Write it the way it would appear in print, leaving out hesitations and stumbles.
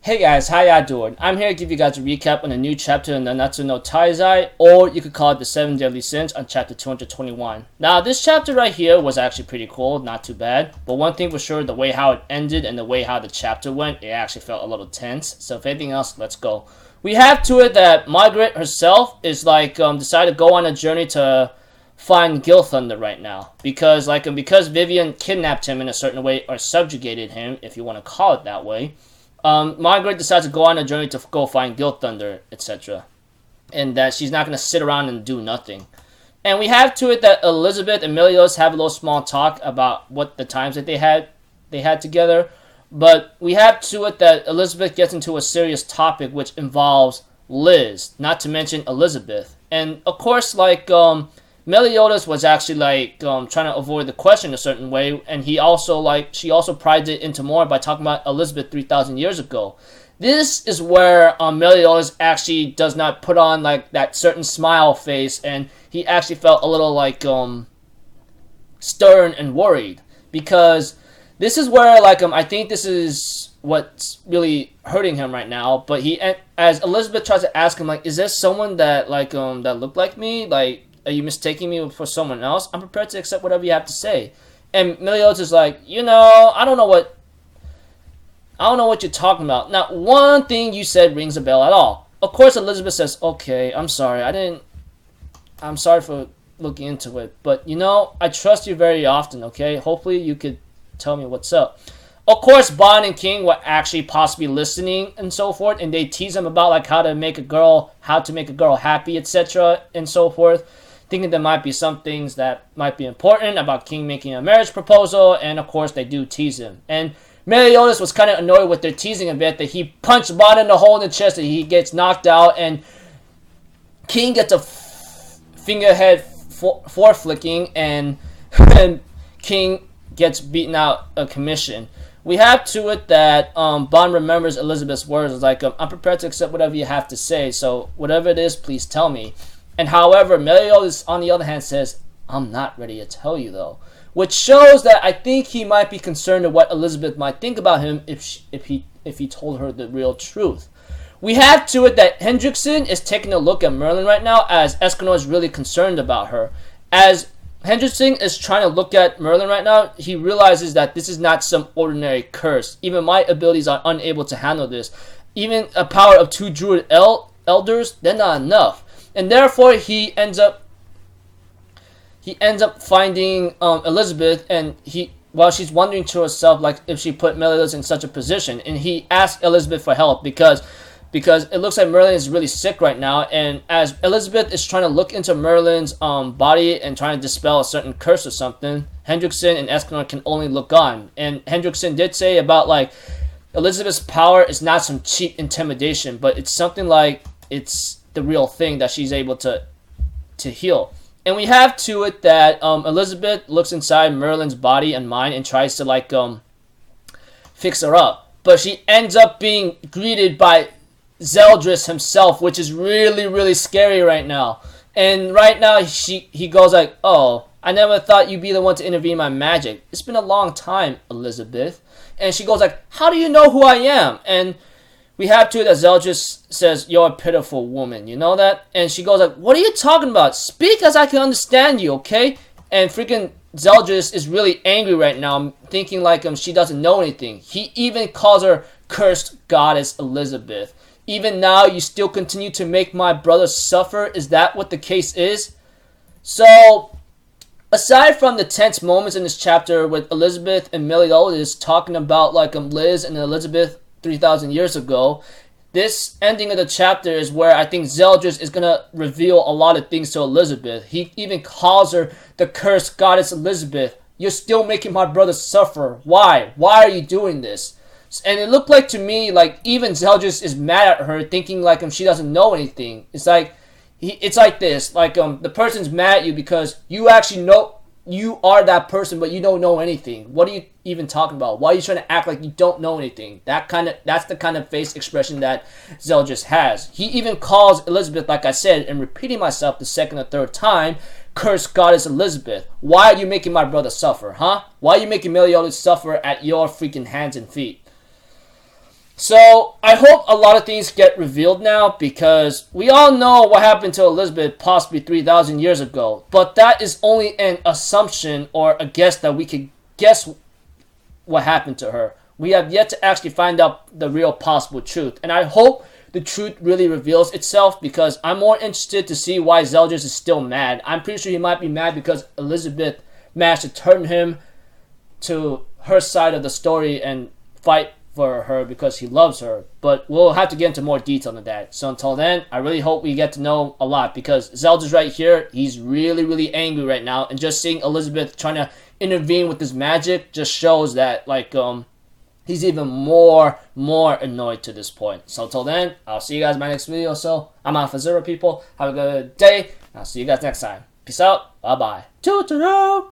Hey guys, how y'all doing? I'm here to give you guys a recap on a new chapter in Nanatsu no Taizai, or you could call it the 7 Deadly Sins on chapter 221. Now, this chapter right here was actually pretty cool, not too bad, but one thing for sure, the way how it ended and the way how the chapter went, it actually felt a little tense. So if anything else, let's go. We have to it that Margaret herself is decided to go on a journey to find Gil Thunder right now, because Vivian kidnapped him in a certain way, or subjugated him, if you want to call it that way. Margaret decides to go on a journey to go find Gil Thunder, etc. And that she's not going to sit around and do nothing. And we have to it that Elizabeth and Meliodas have a little small talk about what the times that they had together. But we have to it that Elizabeth gets into a serious topic which involves Liz, not to mention Elizabeth. And of course, Meliodas was actually trying to avoid the question a certain way, and she also pried it into more by talking about Elizabeth 3,000 years ago. This is where Meliodas actually does not put on that certain smile face, and he actually felt a little stern and worried, because this is where I think this is what's really hurting him right now. But as Elizabeth tries to ask him, is there someone that that looked like me, are you mistaking me for someone else? I'm prepared to accept whatever you have to say. And Meliodas is I don't know what you're talking about. Not one thing you said rings a bell at all. Of course, Elizabeth says, okay, I'm sorry. I'm sorry for looking into it. But, I trust you very often, okay? Hopefully you could tell me what's up. Of course, Bond and King were actually possibly listening and so forth. And they tease him about, how to make a girl happy, etc. and so forth, thinking there might be some things that might be important about King making a marriage proposal, and of course they do tease him. And Meliodas was kind of annoyed with their teasing a bit, that he punched Bond in the hole in the chest, and he gets knocked out, and King gets a fingerhead flicking, and King gets beaten out of commission. We have to it that Bond remembers Elizabeth's words, I'm prepared to accept whatever you have to say, so whatever it is, please tell me. And however, Meliodas, on the other hand, says, I'm not ready to tell you, though. Which shows that I think he might be concerned of what Elizabeth might think about him if he told her the real truth. We have to it that Hendrickson is taking a look at Merlin right now, as Escanor is really concerned about her. As Hendrickson is trying to look at Merlin right now, he realizes that this is not some ordinary curse. Even my abilities are unable to handle this. Even a power of 2 druid elders, they're not enough. And therefore, he ends up finding Elizabeth, and while she's wondering to herself if she put Meliodas in such a position, and he asks Elizabeth for help because it looks like Merlin is really sick right now. And as Elizabeth is trying to look into Merlin's body and trying to dispel a certain curse or something, Hendrickson and Escanor can only look on. And Hendrickson did say about Elizabeth's power is not some cheap intimidation, but it's something it's the real thing that she's able to heal. And we have to it that Elizabeth looks inside Merlin's body and mind and tries to fix her up, but she ends up being greeted by Zeldris himself, which is really, really scary right now. And right now he goes oh, I never thought you'd be the one to intervene in my magic. It's been a long time, Elizabeth. And she goes how do you know who I am? And we have to it that Zeldris says, you're a pitiful woman, you know that? And she goes what are you talking about? Speak as I can understand you, okay? And freaking Zeldris is really angry right now, thinking she doesn't know anything. He even calls her cursed goddess Elizabeth. Even now, you still continue to make my brother suffer? Is that what the case is? So, aside from the tense moments in this chapter with Elizabeth and Meliodas talking about Liz and Elizabeth 3,000 years ago, this ending of the chapter is where I think Zeldris is going to reveal a lot of things to Elizabeth. He even calls her the cursed goddess Elizabeth. You're still making my brother suffer. Why? Why are you doing this? And it looked to me even Zeldris is mad at her, thinking she doesn't know anything. It's this, the person's mad at you because you actually know you are that person, but you don't know anything. What are you even talking about? Why are you trying to act like you don't know anything? That's the kind of face expression that Zeldris has. He even calls Elizabeth, like I said, and repeating myself the second or third time, cursed goddess Elizabeth. Why are you making my brother suffer, huh? Why are you making Meliodas suffer at your freaking hands and feet? So I hope a lot of things get revealed now, because we all know what happened to Elizabeth possibly 3,000 years ago. But that is only an assumption or a guess that we could guess what happened to her. We have yet to actually find out the real possible truth. And I hope the truth really reveals itself, because I'm more interested to see why Zeldris is still mad. I'm pretty sure he might be mad because Elizabeth managed to turn him to her side of the story and fight for her because he loves her. But we'll have to get into more detail on that. So until then, I really hope we get to know a lot, because Zeldris right here, he's really, really angry right now. And just seeing Elizabeth trying to intervene with his magic just shows that, like, he's even more annoyed to this point. So until then, I'll see you guys in my next video. So I'm out for Zero, people. Have a good day. I'll see you guys next time. Peace out. Bye-bye. Toot-toot.